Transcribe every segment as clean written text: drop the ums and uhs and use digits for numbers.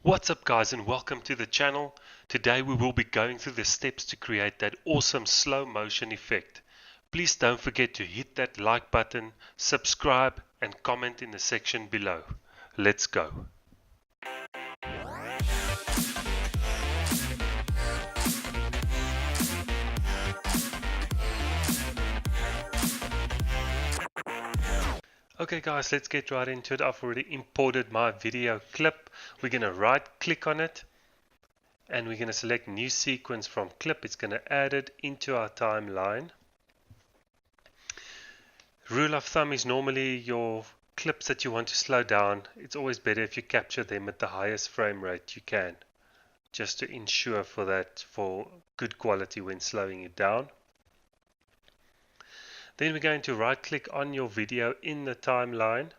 What's up guys, and welcome to the channel. Today we will be going through the steps to create that awesome slow motion effect. Please don't forget to hit that like button, subscribe and comment in the section below. Let's go. Okay guys, let's get right into it. I've already imported my video clip. We're going to right click on it and we're going to select new sequence from clip. It's going to add it into our timeline. Rule of thumb is normally your clips that you want to slow down, it's always better if you capture them at the highest frame rate you can, just to ensure for good quality when slowing it down. Then we're going to right click on your video in the timeline.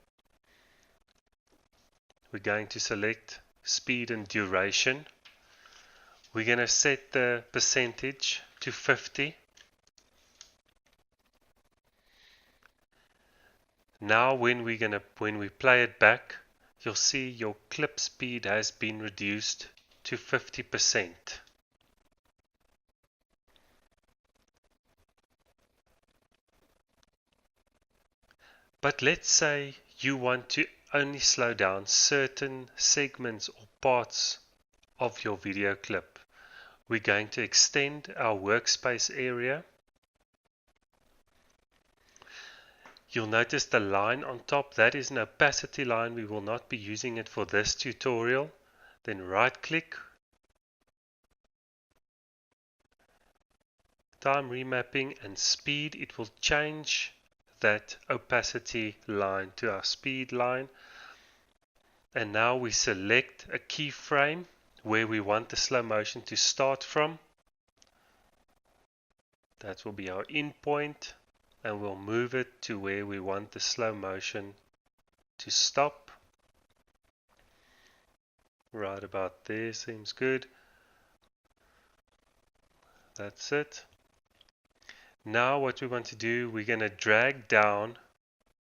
We're going to select speed and duration. We're going to set the percentage to 50. Now when we play it back, you'll see your clip speed has been reduced to 50%. But let's say you want to only slow down certain segments or parts of your video clip. We're going to extend our workspace area. You'll notice the line on top, that is an opacity line. We will not be using it for this tutorial. Then right click, time remapping and speed. It will change that opacity line to our speed line. And now we select a keyframe where we want the slow motion to start from. That will be our in point, and we'll move it to where we want the slow motion to stop. Right about there seems good. That's it. Now what we want to do, we're going to drag down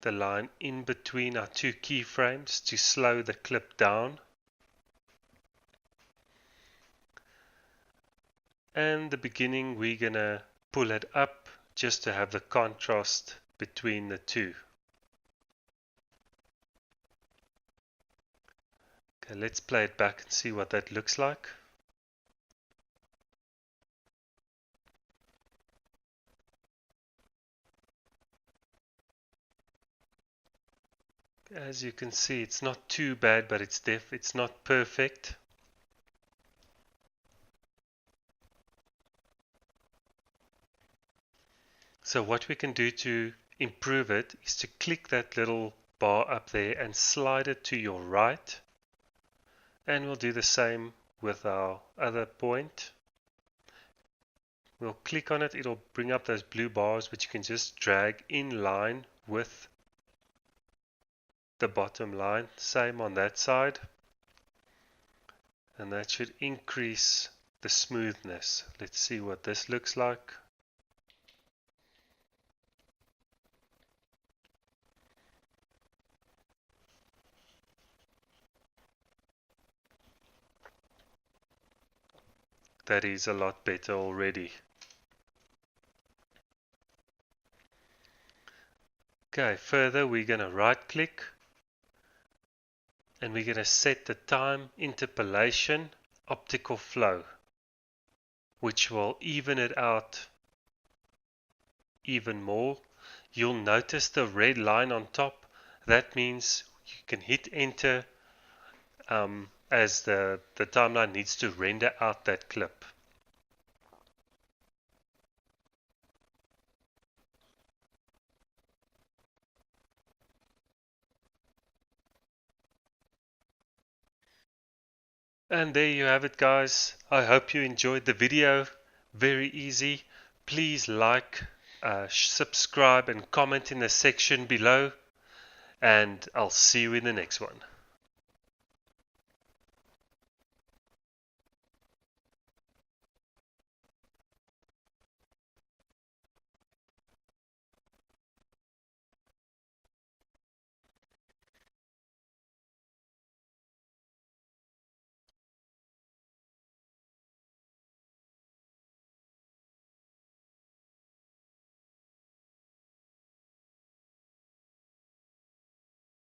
the line in between our two keyframes to slow the clip down. And the beginning, we're going to pull it up just to have the contrast between the two. Okay, let's play it back and see what that looks like. As you can see, it's not too bad, but it's not perfect. So what we can do to improve it is to click that little bar up there and slide it to your right. And we'll do the same with our other point. We'll click on it, it'll bring up those blue bars which you can just drag in line with the bottom line. Same on that side. And that should increase the smoothness. Let's see what this looks like. That is a lot better already. Okay, further we're going to right click and we're going to set the time interpolation optical flow, which will even it out even more. You'll notice the red line on top. That means you can hit enter as the timeline needs to render out that clip. And there you have it guys. I hope you enjoyed the video. Very easy. Please like, subscribe and comment in the section below. And I'll see you in the next one.